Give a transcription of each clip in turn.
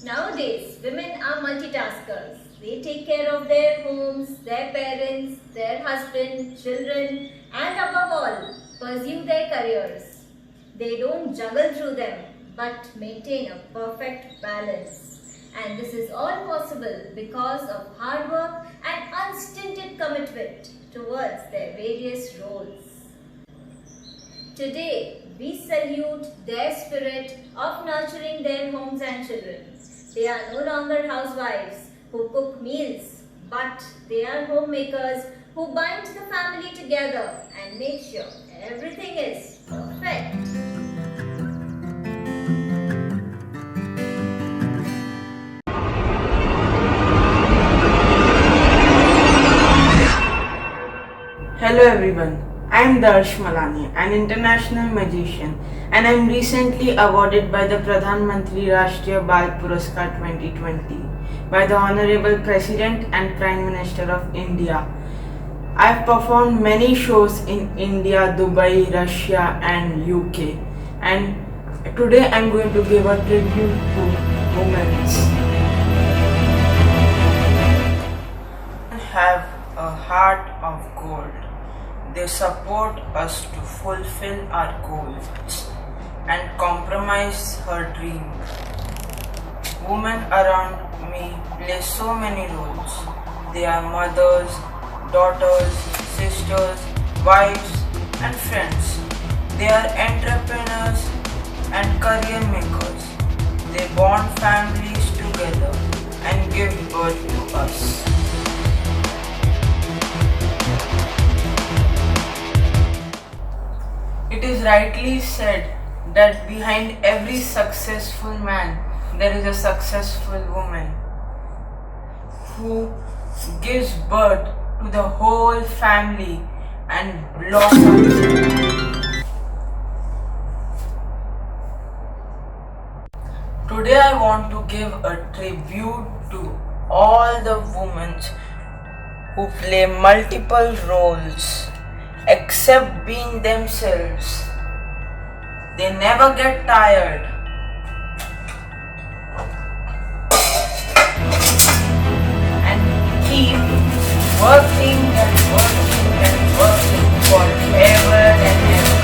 Nowadays, women are multitaskers. They take care of their homes, their parents, their husband, children, and above all, pursue their careers. They don't juggle through them, but maintain a perfect balance. And this is all possible because of hard work and unstinted commitment towards their various roles. Today, we salute their spirit of nurturing their homes and children. They are no longer housewives who cook meals, but they are homemakers who bind the family together and make sure everything is perfect. Hello everyone, I am Darsh Malani, an international magician, and I am recently awarded by the Pradhan Mantri Rashtriya Bal Puraskar 2020 by the Honorable President and Prime Minister of India. I have performed many shows in India, Dubai, Russia and UK, and today I am going to give a tribute to women. Have a heart of gold. They support us to fulfill our goals and compromise her dream. Women around me play so many roles. They are mothers, daughters, sisters, wives and friends. They are entrepreneurs and career makers. They bond families together and give birth to us. It is rightly said that behind every successful man there is a successful woman who gives birth to the whole family and blossoms. Today I want to give a tribute to all the women who play multiple roles except being themselves. They never get tired. And keep working and working and working forever and ever.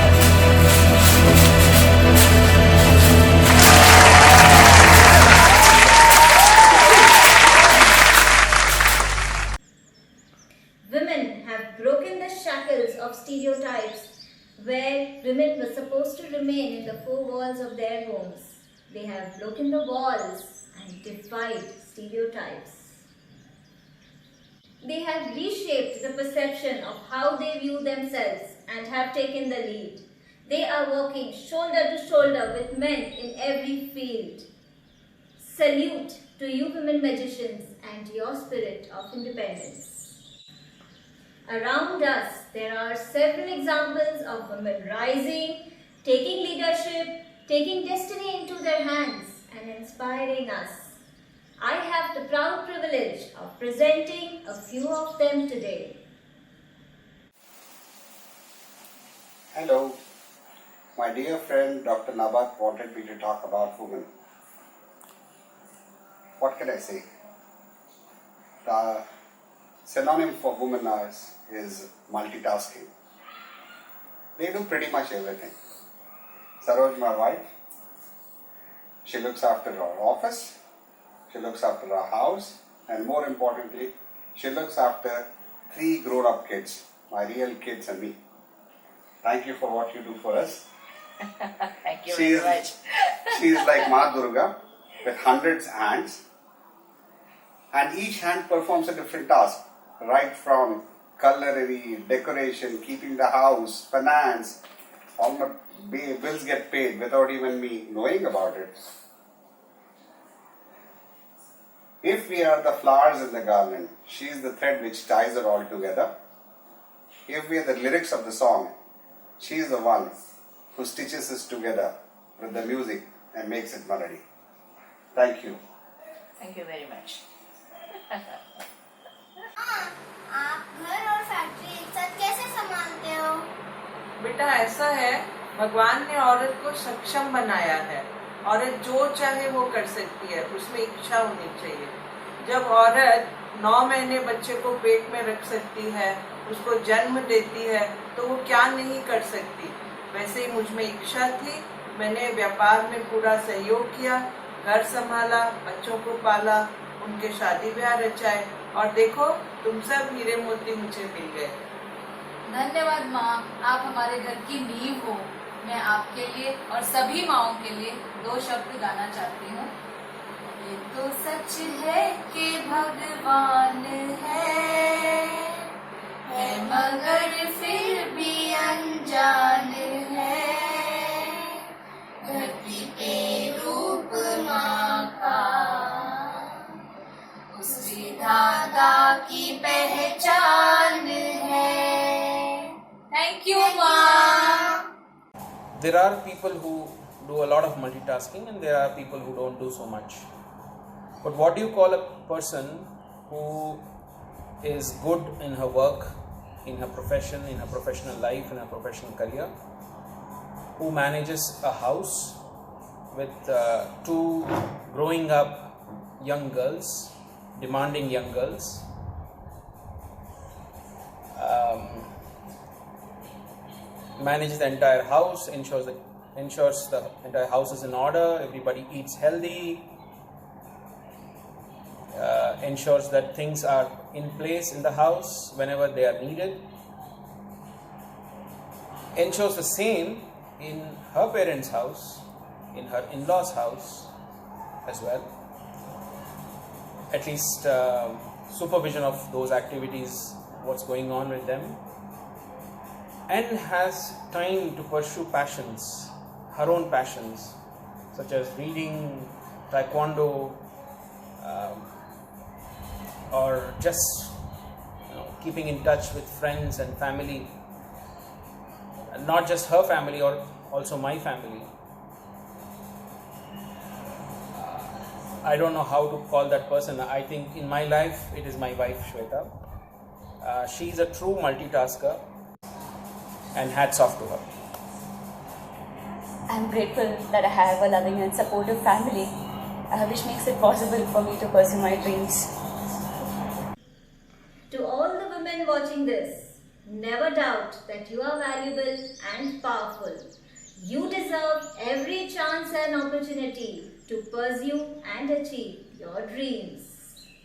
Women have broken the shackles of stereotypes where women were supposed to remain in the four walls of their homes. They have broken the walls and defied stereotypes. They have reshaped the perception of how they view themselves and have taken the lead. They are working shoulder to shoulder with men in every field. Salute to you women magicians and your spirit of independence. Around us, there are several examples of women rising, taking leadership, taking destiny into their hands and inspiring us. I have the proud privilege of presenting a few of them today. Hello, my dear friend Dr. Nabat wanted me to talk about women. What can I say? The synonym for women is multitasking. They do pretty much everything. Saroj, my wife, she looks after our office, she looks after our house, and more importantly, she looks after 3 grown-up kids, my real kids and me. Thank you for what you do for us. Thank you very much. She is like Ma Durga with hundreds of hands, and each hand performs a different task, right from culinary, decoration, keeping the house, finance, all my bills get paid without even me knowing about it. If we are the flowers in the garland, she is the thread which ties it all together. If we are the lyrics of the song, she is the one who stitches us together with the music and makes it melody. Thank you. Thank you very much. आप घर और factory एक साथ कैसे संभालते हो? बेटा ऐसा है, भगवान ने औरत को सक्षम बनाया है औरत जो चाहे वो कर सकती है, उसमें इच्छा होनी चाहिए। जब औरत 9 महीने बच्चे को पेट में रख सकती है, उसको जन्म देती है, तो वो क्या नहीं कर सकती। वैसे ही मुझ में इच्छा थी, मैंने व्यापार में पूरा सहयोग किया, घर संभाला, बच्चों को पाला, उनके शादी ब्याह रचाए, और देखो तुम सब हीरे मोती मुझे मिल गए। धन्यवाद माँ, आप हमारे घर की नींव हो। मैं आपके लिए और सभी माँओं के लिए 2 शब्द गाना चाहती हूँ। ये तो सच है कि भगवान है मगर फिर भी अनजान है। धरती पे रूप माँ का उस विधाता की पहचान है। थैंक यू माँ। There are people who do a lot of multitasking and there are people who don't do so much. But what do you call a person who is good in her work, in her profession, in her professional life, in her professional career, who manages a house with 2 growing up young girls, demanding young girls, manages the entire house, ensures the entire house is in order, everybody eats healthy, ensures that things are in place in the house whenever they are needed, ensures the same in her parents' house, in her in-laws' house as well, at least supervision of those activities, what's going on with them, and has time to pursue passions, her own passions, such as reading, taekwondo, or just keeping in touch with friends and family, and not just her family or also my family. I don't know how to call that person. I think in my life it is my wife Shweta. She is a true multitasker, and hats off to her. I'm grateful that I have a loving and supportive family, which makes it possible for me to pursue my dreams. To all the women watching this, never doubt that you are valuable and powerful. You deserve every chance and opportunity to pursue and achieve your dreams.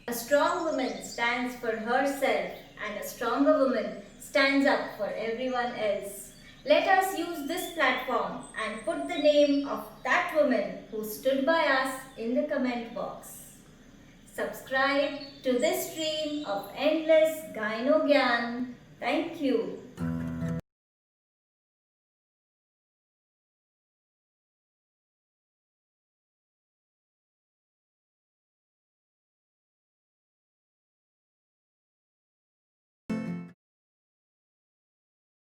A strong woman stands for herself, and a stronger woman stands up for everyone else. Let us use this platform and put the name of that woman who stood by us in the comment box. Subscribe to this stream of endless Gyno Gyan. Thank you.